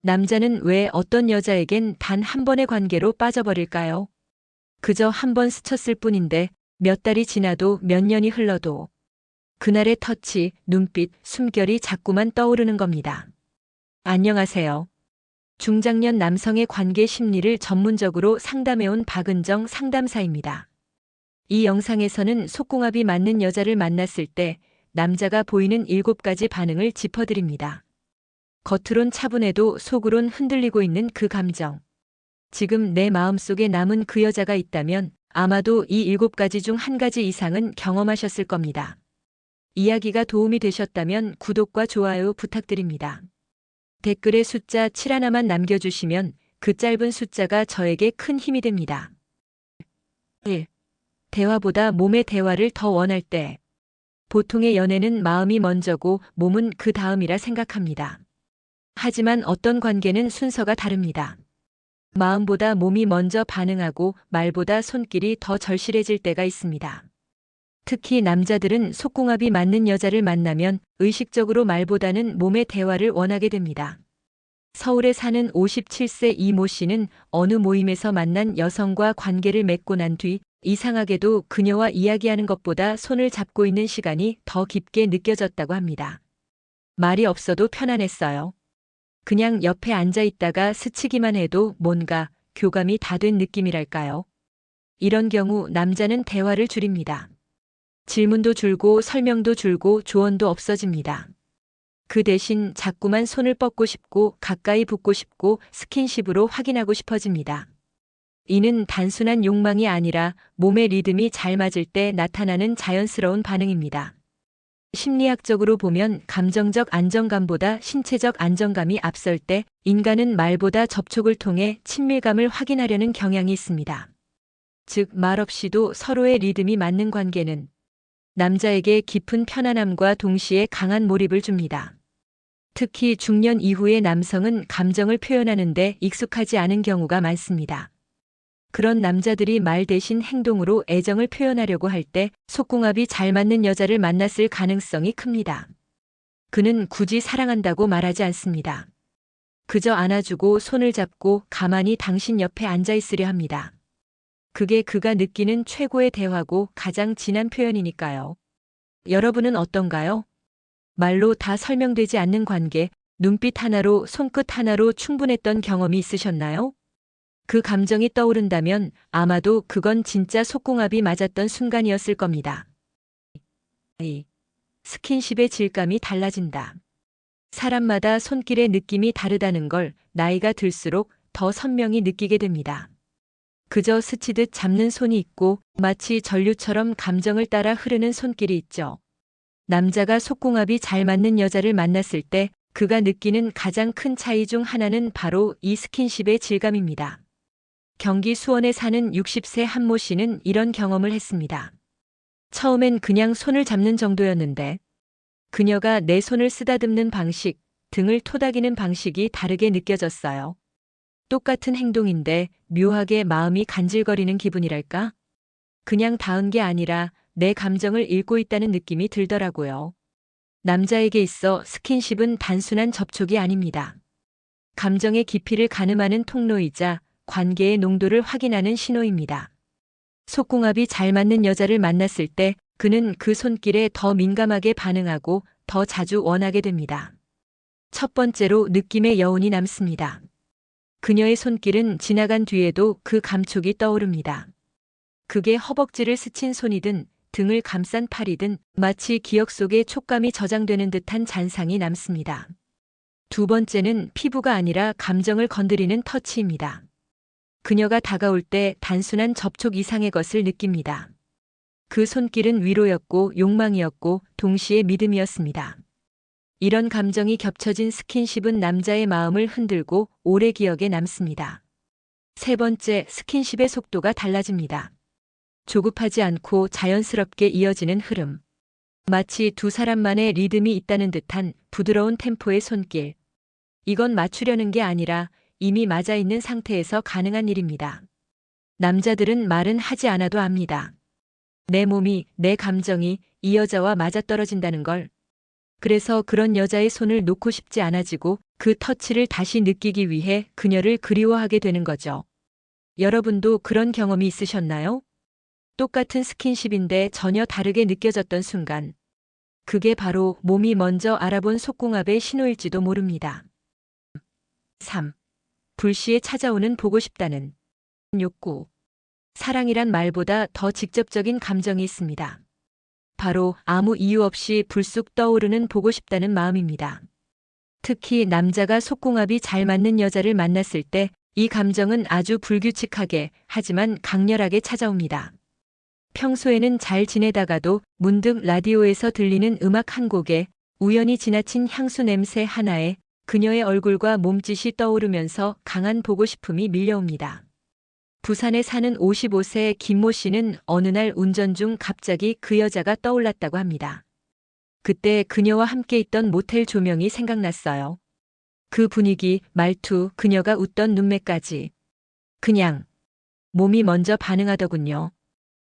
남자는 왜 어떤 여자에겐 단 한 번의 관계로 빠져버릴까요? 그저 한 번 스쳤을 뿐인데 몇 달이 지나도 몇 년이 흘러도 그날의 터치, 눈빛, 숨결이 자꾸만 떠오르는 겁니다. 안녕하세요. 중장년 남성의 관계 심리를 전문적으로 상담해온 박은정 상담사입니다. 이 영상에서는 속궁합이 맞는 여자를 만났을 때 남자가 보이는 7가지 반응을 짚어드립니다. 겉으론 차분해도 속으론 흔들리고 있는 그 감정. 지금 내 마음속에 남은 그 여자가 있다면 아마도 이 7가지 중 한 가지 이상은 경험하셨을 겁니다. 이야기가 도움이 되셨다면 구독과 좋아요 부탁드립니다. 댓글에 숫자 7 하나만 남겨주시면 그 짧은 숫자가 저에게 큰 힘이 됩니다. 1. 대화보다 몸의 대화를 더 원할 때. 보통의 연애는 마음이 먼저고 몸은 그 다음이라 생각합니다. 하지만 어떤 관계는 순서가 다릅니다. 마음보다 몸이 먼저 반응하고 말보다 손길이 더 절실해질 때가 있습니다. 특히 남자들은 속궁합이 맞는 여자를 만나면 의식적으로 말보다는 몸의 대화를 원하게 됩니다. 서울에 사는 57세 이모 씨는 어느 모임에서 만난 여성과 관계를 맺고 난 뒤 이상하게도 그녀와 이야기하는 것보다 손을 잡고 있는 시간이 더 깊게 느껴졌다고 합니다. 말이 없어도 편안했어요. 그냥 옆에 앉아 있다가 스치기만 해도 뭔가 교감이 다 된 느낌이랄까요? 이런 경우 남자는 대화를 줄입니다. 질문도 줄고 설명도 줄고 조언도 없어집니다. 그 대신 자꾸만 손을 뻗고 싶고 가까이 붙고 싶고 스킨십으로 확인하고 싶어집니다. 이는 단순한 욕망이 아니라 몸의 리듬이 잘 맞을 때 나타나는 자연스러운 반응입니다. 심리학적으로 보면 감정적 안정감보다 신체적 안정감이 앞설 때 인간은 말보다 접촉을 통해 친밀감을 확인하려는 경향이 있습니다. 즉, 말 없이도 서로의 리듬이 맞는 관계는 남자에게 깊은 편안함과 동시에 강한 몰입을 줍니다. 특히 중년 이후의 남성은 감정을 표현하는데 익숙하지 않은 경우가 많습니다. 그런 남자들이 말 대신 행동으로 애정을 표현하려고 할 때 속궁합이 잘 맞는 여자를 만났을 가능성이 큽니다. 그는 굳이 사랑한다고 말하지 않습니다. 그저 안아주고 손을 잡고 가만히 당신 옆에 앉아 있으려 합니다. 그게 그가 느끼는 최고의 대화고 가장 진한 표현이니까요. 여러분은 어떤가요? 말로 다 설명되지 않는 관계, 눈빛 하나로 손끝 하나로 충분했던 경험이 있으셨나요? 그 감정이 떠오른다면 아마도 그건 진짜 속궁합이 맞았던 순간이었을 겁니다. 2. 스킨십의 질감이 달라진다. 사람마다 손길의 느낌이 다르다는 걸 나이가 들수록 더 선명히 느끼게 됩니다. 그저 스치듯 잡는 손이 있고 마치 전류처럼 감정을 따라 흐르는 손길이 있죠. 남자가 속궁합이 잘 맞는 여자를 만났을 때 그가 느끼는 가장 큰 차이 중 하나는 바로 이 스킨십의 질감입니다. 경기 수원에 사는 60세 한모 씨는 이런 경험을 했습니다. 처음엔 그냥 손을 잡는 정도였는데 그녀가 내 손을 쓰다듬는 방식, 등을 토닥이는 방식이 다르게 느껴졌어요. 똑같은 행동인데 묘하게 마음이 간질거리는 기분이랄까? 그냥 닿은 게 아니라 내 감정을 읽고 있다는 느낌이 들더라고요. 남자에게 있어 스킨십은 단순한 접촉이 아닙니다. 감정의 깊이를 가늠하는 통로이자 관계의 농도를 확인하는 신호입니다. 속궁합이 잘 맞는 여자를 만났을 때 그는 그 손길에 더 민감하게 반응하고 더 자주 원하게 됩니다. 첫 번째로 느낌의 여운이 남습니다. 그녀의 손길은 지나간 뒤에도 그 감촉이 떠오릅니다. 그게 허벅지를 스친 손이든 등을 감싼 팔이든 마치 기억 속에 촉감이 저장되는 듯한 잔상이 남습니다. 두 번째는 피부가 아니라 감정을 건드리는 터치입니다. 그녀가 다가올 때 단순한 접촉 이상의 것을 느낍니다. 그 손길은 위로였고 욕망이었고 동시에 믿음이었습니다. 이런 감정이 겹쳐진 스킨십은 남자의 마음을 흔들고 오래 기억에 남습니다. 세 번째, 스킨십의 속도가 달라집니다. 조급하지 않고 자연스럽게 이어지는 흐름. 마치 두 사람만의 리듬이 있다는 듯한 부드러운 템포의 손길. 이건 맞추려는 게 아니라 이미 맞아 있는 상태에서 가능한 일입니다. 남자들은 말은 하지 않아도 압니다. 내 몸이, 내 감정이 이 여자와 맞아떨어진다는 걸. 그래서 그런 여자의 손을 놓고 싶지 않아지고 그 터치를 다시 느끼기 위해 그녀를 그리워하게 되는 거죠. 여러분도 그런 경험이 있으셨나요? 똑같은 스킨십인데 전혀 다르게 느껴졌던 순간. 그게 바로 몸이 먼저 알아본 속궁합의 신호일지도 모릅니다. 3. 불시에 찾아오는 보고 싶다는 욕구. 사랑이란 말보다 더 직접적인 감정이 있습니다. 바로 아무 이유 없이 불쑥 떠오르는 보고 싶다는 마음입니다. 특히 남자가 속궁합이 잘 맞는 여자를 만났을 때 이 감정은 아주 불규칙하게 하지만 강렬하게 찾아옵니다. 평소에는 잘 지내다가도 문득 라디오에서 들리는 음악 한 곡에 우연히 지나친 향수 냄새 하나에 그녀의 얼굴과 몸짓이 떠오르면서 강한 보고 싶음이 밀려옵니다. 부산에 사는 55세 김모 씨는 어느 날 운전 중 갑자기 그 여자가 떠올랐다고 합니다. 그때 그녀와 함께 있던 모텔 조명이 생각났어요. 그 분위기, 말투, 그녀가 웃던 눈매까지. 그냥 몸이 먼저 반응하더군요.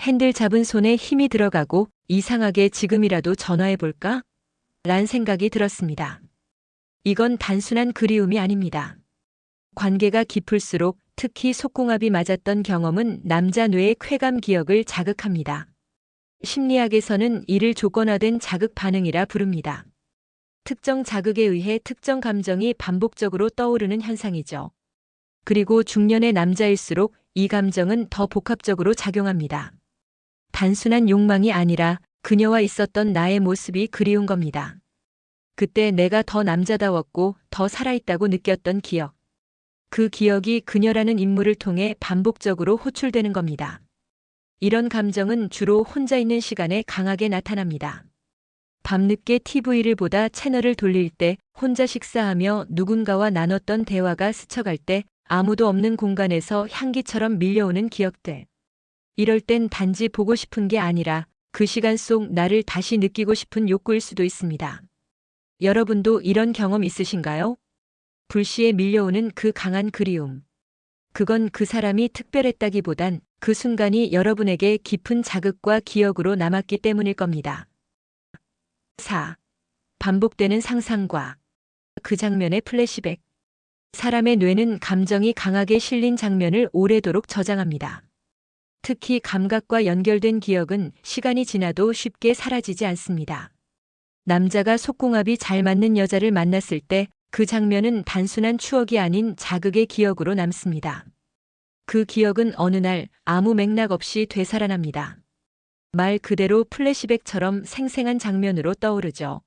핸들 잡은 손에 힘이 들어가고 이상하게 지금이라도 전화해볼까? 란 생각이 들었습니다. 이건 단순한 그리움이 아닙니다. 관계가 깊을수록 특히 속궁합이 맞았던 경험은 남자 뇌의 쾌감 기억을 자극합니다. 심리학에서는 이를 조건화된 자극 반응이라 부릅니다. 특정 자극에 의해 특정 감정이 반복적으로 떠오르는 현상이죠. 그리고 중년의 남자일수록 이 감정은 더 복합적으로 작용합니다. 단순한 욕망이 아니라 그녀와 있었던 나의 모습이 그리운 겁니다. 그때 내가 더 남자다웠고 더 살아있다고 느꼈던 기억. 그 기억이 그녀라는 인물을 통해 반복적으로 호출되는 겁니다. 이런 감정은 주로 혼자 있는 시간에 강하게 나타납니다. 밤늦게 TV를 보다 채널을 돌릴 때, 혼자 식사하며 누군가와 나눴던 대화가 스쳐갈 때, 아무도 없는 공간에서 향기처럼 밀려오는 기억들. 이럴 땐 단지 보고 싶은 게 아니라 그 시간 속 나를 다시 느끼고 싶은 욕구일 수도 있습니다. 여러분도 이런 경험 있으신가요? 불시에 밀려오는 그 강한 그리움. 그건 그 사람이 특별했다기보단 그 순간이 여러분에게 깊은 자극과 기억으로 남았기 때문일 겁니다. 4. 반복되는 상상과 그 장면의 플래시백. 사람의 뇌는 감정이 강하게 실린 장면을 오래도록 저장합니다. 특히 감각과 연결된 기억은 시간이 지나도 쉽게 사라지지 않습니다. 남자가 속궁합이 잘 맞는 여자를 만났을 때 그 장면은 단순한 추억이 아닌 자극의 기억으로 남습니다. 그 기억은 어느 날 아무 맥락 없이 되살아납니다. 말 그대로 플래시백처럼 생생한 장면으로 떠오르죠.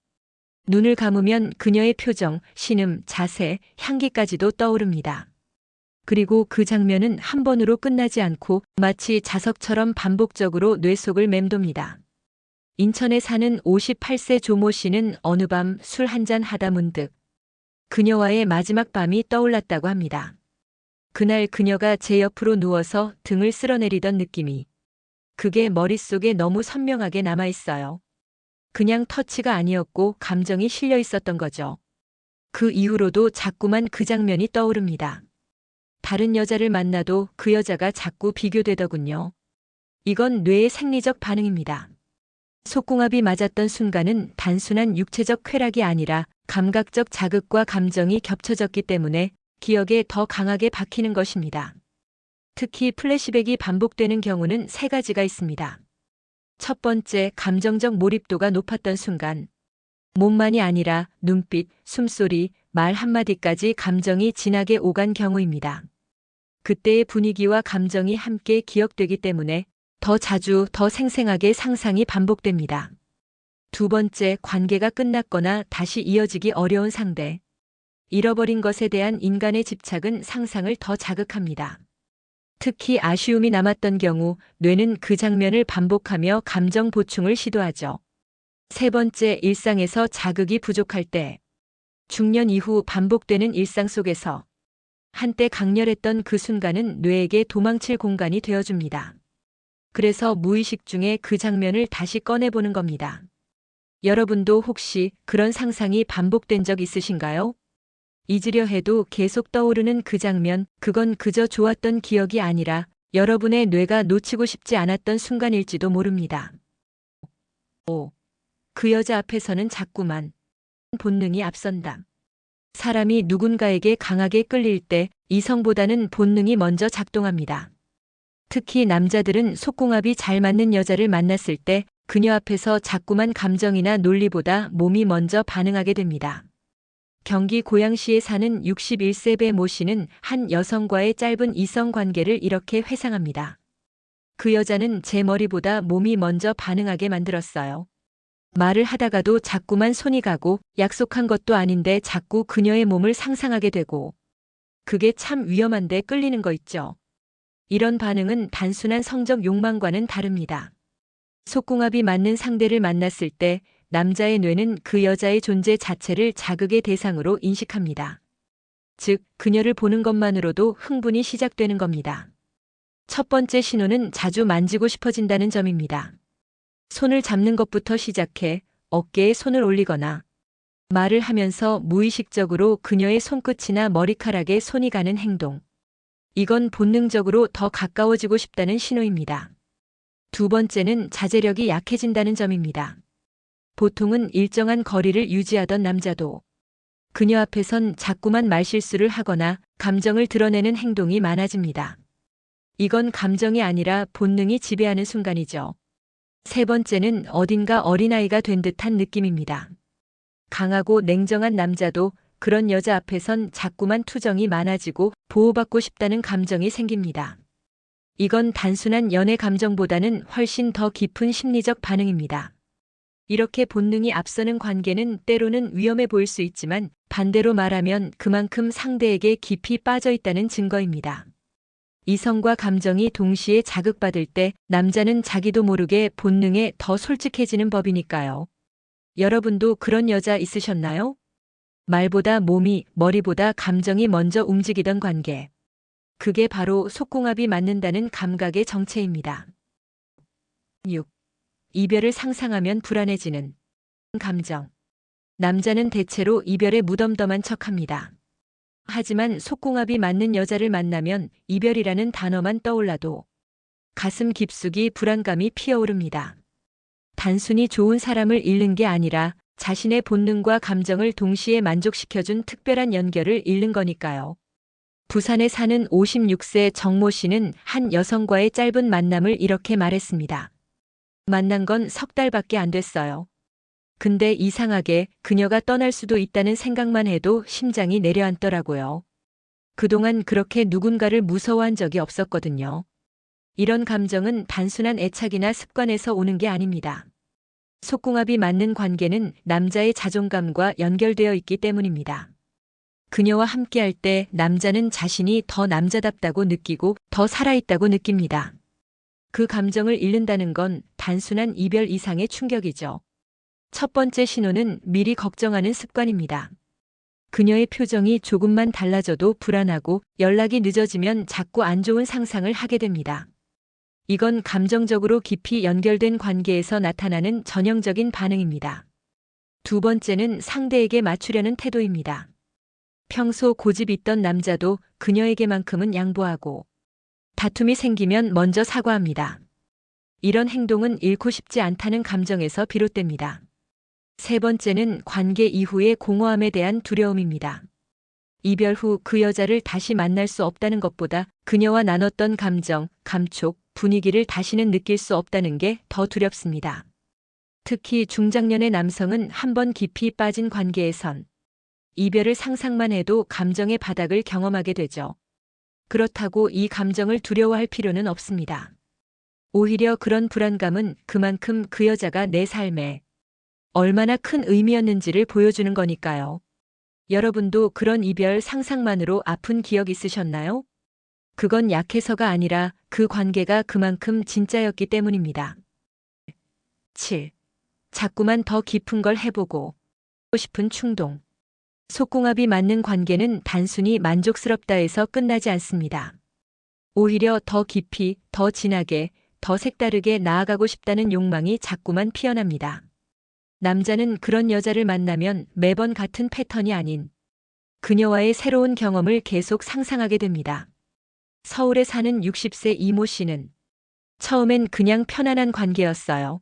눈을 감으면 그녀의 표정, 신음, 자세, 향기까지도 떠오릅니다. 그리고 그 장면은 한 번으로 끝나지 않고 마치 자석처럼 반복적으로 뇌 속을 맴돕니다. 인천에 사는 58세 조모 씨는 어느 밤 술 한잔 하다 문득 그녀와의 마지막 밤이 떠올랐다고 합니다. 그날 그녀가 제 옆으로 누워서 등을 쓸어내리던 느낌이, 그게 머릿속에 너무 선명하게 남아있어요. 그냥 터치가 아니었고 감정이 실려 있었던 거죠. 그 이후로도 자꾸만 그 장면이 떠오릅니다. 다른 여자를 만나도 그 여자가 자꾸 비교되더군요. 이건 뇌의 생리적 반응입니다. 속궁합이 맞았던 순간은 단순한 육체적 쾌락이 아니라 감각적 자극과 감정이 겹쳐졌기 때문에 기억에 더 강하게 박히는 것입니다. 특히 플래시백이 반복되는 경우는 세 가지가 있습니다. 첫 번째, 감정적 몰입도가 높았던 순간. 몸만이 아니라 눈빛, 숨소리, 말 한마디까지 감정이 진하게 오간 경우입니다. 그때의 분위기와 감정이 함께 기억되기 때문에 더 자주, 더 생생하게 상상이 반복됩니다. 두 번째, 관계가 끝났거나 다시 이어지기 어려운 상대. 잃어버린 것에 대한 인간의 집착은 상상을 더 자극합니다. 특히 아쉬움이 남았던 경우 뇌는 그 장면을 반복하며 감정 보충을 시도하죠. 세 번째, 일상에서 자극이 부족할 때. 중년 이후 반복되는 일상 속에서 한때 강렬했던 그 순간은 뇌에게 도망칠 공간이 되어줍니다. 그래서 무의식 중에 그 장면을 다시 꺼내보는 겁니다. 여러분도 혹시 그런 상상이 반복된 적 있으신가요? 잊으려 해도 계속 떠오르는 그 장면, 그건 그저 좋았던 기억이 아니라 여러분의 뇌가 놓치고 싶지 않았던 순간일지도 모릅니다. 5. 그 여자 앞에서는 자꾸만 본능이 앞선다. 사람이 누군가에게 강하게 끌릴 때 이성보다는 본능이 먼저 작동합니다. 특히 남자들은 속궁합이 잘 맞는 여자를 만났을 때 그녀 앞에서 자꾸만 감정이나 논리보다 몸이 먼저 반응하게 됩니다. 경기 고양시에 사는 61세 배 모 씨는 한 여성과의 짧은 이성 관계를 이렇게 회상합니다. 그 여자는 제 머리보다 몸이 먼저 반응하게 만들었어요. 말을 하다가도 자꾸만 손이 가고 약속한 것도 아닌데 자꾸 그녀의 몸을 상상하게 되고 그게 참 위험한데 끌리는 거 있죠. 이런 반응은 단순한 성적 욕망과는 다릅니다. 속궁합이 맞는 상대를 만났을 때 남자의 뇌는 그 여자의 존재 자체를 자극의 대상으로 인식합니다. 즉, 그녀를 보는 것만으로도 흥분이 시작되는 겁니다. 첫 번째 신호는 자주 만지고 싶어진다는 점입니다. 손을 잡는 것부터 시작해 어깨에 손을 올리거나 말을 하면서 무의식적으로 그녀의 손끝이나 머리카락에 손이 가는 행동. 이건 본능적으로 더 가까워지고 싶다는 신호입니다. 두 번째는 자제력이 약해진다는 점입니다. 보통은 일정한 거리를 유지하던 남자도 그녀 앞에선 자꾸만 말실수를 하거나 감정을 드러내는 행동이 많아집니다. 이건 감정이 아니라 본능이 지배하는 순간이죠. 세 번째는 어딘가 어린아이가 된 듯한 느낌입니다. 강하고 냉정한 남자도 그런 여자 앞에선 자꾸만 투정이 많아지고 보호받고 싶다는 감정이 생깁니다. 이건 단순한 연애 감정보다는 훨씬 더 깊은 심리적 반응입니다. 이렇게 본능이 앞서는 관계는 때로는 위험해 보일 수 있지만 반대로 말하면 그만큼 상대에게 깊이 빠져 있다는 증거입니다. 이성과 감정이 동시에 자극받을 때 남자는 자기도 모르게 본능에 더 솔직해지는 법이니까요. 여러분도 그런 여자 있으셨나요? 말보다 몸이, 머리보다 감정이 먼저 움직이던 관계. 그게 바로 속궁합이 맞는다는 감각의 정체입니다. 6. 이별을 상상하면 불안해지는 감정. 남자는 대체로 이별에 무덤덤한 척합니다. 하지만 속궁합이 맞는 여자를 만나면 이별이라는 단어만 떠올라도 가슴 깊숙이 불안감이 피어오릅니다. 단순히 좋은 사람을 잃는 게 아니라 자신의 본능과 감정을 동시에 만족시켜준 특별한 연결을 잃는 거니까요. 부산에 사는 56세 정모 씨는 한 여성과의 짧은 만남을 이렇게 말했습니다. 만난 건 석 달밖에 안 됐어요. 근데 이상하게 그녀가 떠날 수도 있다는 생각만 해도 심장이 내려앉더라고요. 그동안 그렇게 누군가를 무서워한 적이 없었거든요. 이런 감정은 단순한 애착이나 습관에서 오는 게 아닙니다. 속궁합이 맞는 관계는 남자의 자존감과 연결되어 있기 때문입니다. 그녀와 함께할 때 남자는 자신이 더 남자답다고 느끼고 더 살아있다고 느낍니다. 그 감정을 잃는다는 건 단순한 이별 이상의 충격이죠. 첫 번째 신호는 미리 걱정하는 습관입니다. 그녀의 표정이 조금만 달라져도 불안하고 연락이 늦어지면 자꾸 안 좋은 상상을 하게 됩니다. 이건 감정적으로 깊이 연결된 관계에서 나타나는 전형적인 반응입니다. 두 번째는 상대에게 맞추려는 태도입니다. 평소 고집 있던 남자도 그녀에게만큼은 양보하고 다툼이 생기면 먼저 사과합니다. 이런 행동은 잃고 싶지 않다는 감정에서 비롯됩니다. 세 번째는 관계 이후의 공허함에 대한 두려움입니다. 이별 후 그 여자를 다시 만날 수 없다는 것보다 그녀와 나눴던 감정, 감촉, 분위기를 다시는 느낄 수 없다는 게 더 두렵습니다. 특히 중장년의 남성은 한번 깊이 빠진 관계에선 이별을 상상만 해도 감정의 바닥을 경험하게 되죠. 그렇다고 이 감정을 두려워할 필요는 없습니다. 오히려 그런 불안감은 그만큼 그 여자가 내 삶에 얼마나 큰 의미였는지를 보여주는 거니까요. 여러분도 그런 이별 상상만으로 아픈 기억 있으셨나요? 그건 약해서가 아니라 그 관계가 그만큼 진짜였기 때문입니다. 7. 자꾸만 더 깊은 걸 해보고 싶은 충동. 속궁합이 맞는 관계는 단순히 만족스럽다 해서 끝나지 않습니다. 오히려 더 깊이, 더 진하게, 더 색다르게 나아가고 싶다는 욕망이 자꾸만 피어납니다. 남자는 그런 여자를 만나면 매번 같은 패턴이 아닌 그녀와의 새로운 경험을 계속 상상하게 됩니다. 서울에 사는 60세 이모 씨는 처음엔 그냥 편안한 관계였어요.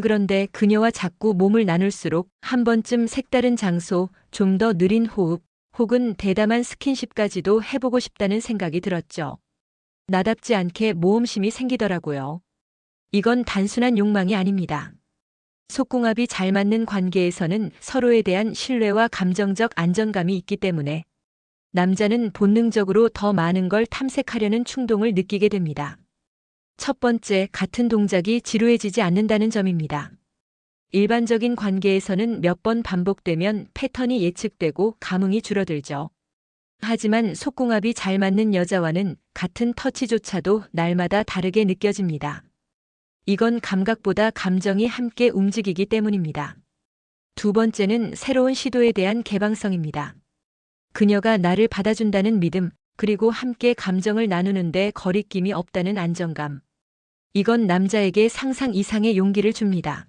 그런데 그녀와 자꾸 몸을 나눌수록 한 번쯤 색다른 장소, 좀 더 느린 호흡, 혹은 대담한 스킨십까지도 해보고 싶다는 생각이 들었죠. 나답지 않게 모험심이 생기더라고요. 이건 단순한 욕망이 아닙니다. 속궁합이 잘 맞는 관계에서는 서로에 대한 신뢰와 감정적 안정감이 있기 때문에 남자는 본능적으로 더 많은 걸 탐색하려는 충동을 느끼게 됩니다. 첫 번째, 같은 동작이 지루해지지 않는다는 점입니다. 일반적인 관계에서는 몇 번 반복되면 패턴이 예측되고 감흥이 줄어들죠. 하지만 속궁합이 잘 맞는 여자와는 같은 터치조차도 날마다 다르게 느껴집니다. 이건 감각보다 감정이 함께 움직이기 때문입니다. 두 번째는 새로운 시도에 대한 개방성입니다. 그녀가 나를 받아준다는 믿음, 그리고 함께 감정을 나누는데 거리낌이 없다는 안정감. 이건 남자에게 상상 이상의 용기를 줍니다.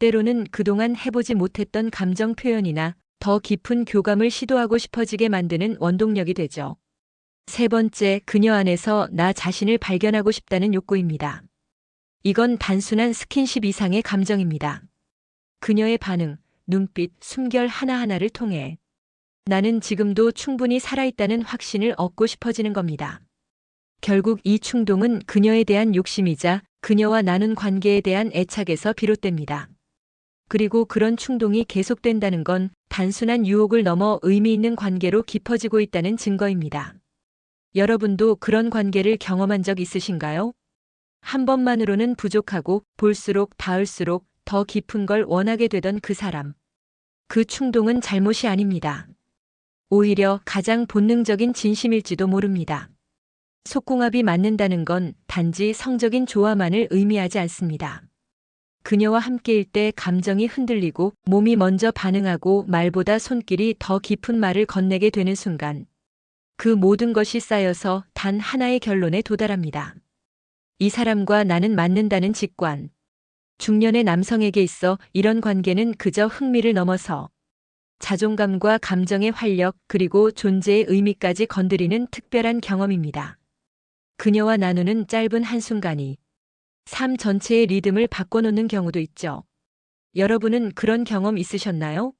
때로는 그동안 해보지 못했던 감정 표현이나 더 깊은 교감을 시도하고 싶어지게 만드는 원동력이 되죠. 세 번째, 그녀 안에서 나 자신을 발견하고 싶다는 욕구입니다. 이건 단순한 스킨십 이상의 감정입니다. 그녀의 반응, 눈빛, 숨결 하나하나를 통해 나는 지금도 충분히 살아있다는 확신을 얻고 싶어지는 겁니다. 결국 이 충동은 그녀에 대한 욕심이자 그녀와 나눈 관계에 대한 애착에서 비롯됩니다. 그리고 그런 충동이 계속된다는 건 단순한 유혹을 넘어 의미 있는 관계로 깊어지고 있다는 증거입니다. 여러분도 그런 관계를 경험한 적 있으신가요? 한 번만으로는 부족하고 볼수록 닿을수록 더 깊은 걸 원하게 되던 그 사람. 그 충동은 잘못이 아닙니다. 오히려 가장 본능적인 진심일지도 모릅니다. 속궁합이 맞는다는 건 단지 성적인 조화만을 의미하지 않습니다. 그녀와 함께일 때 감정이 흔들리고 몸이 먼저 반응하고 말보다 손길이 더 깊은 말을 건네게 되는 순간 그 모든 것이 쌓여서 단 하나의 결론에 도달합니다. 이 사람과 나는 맞는다는 직관. 중년의 남성에게 있어 이런 관계는 그저 흥미를 넘어서 자존감과 감정의 활력 그리고 존재의 의미까지 건드리는 특별한 경험입니다. 그녀와 나누는 짧은 한순간이 삶 전체의 리듬을 바꿔놓는 경우도 있죠. 여러분은 그런 경험 있으셨나요?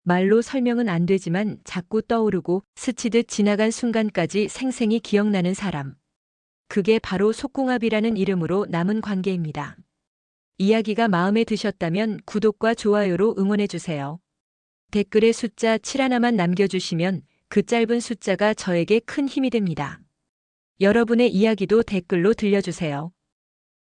말로 설명은 안 되지만 자꾸 떠오르고 스치듯 지나간 순간까지 생생히 기억나는 사람. 그게 바로 속궁합이라는 이름으로 남은 관계입니다. 이야기가 마음에 드셨다면 구독과 좋아요로 응원해주세요. 댓글에 숫자 7 하나만 남겨주시면 그 짧은 숫자가 저에게 큰 힘이 됩니다. 여러분의 이야기도 댓글로 들려주세요.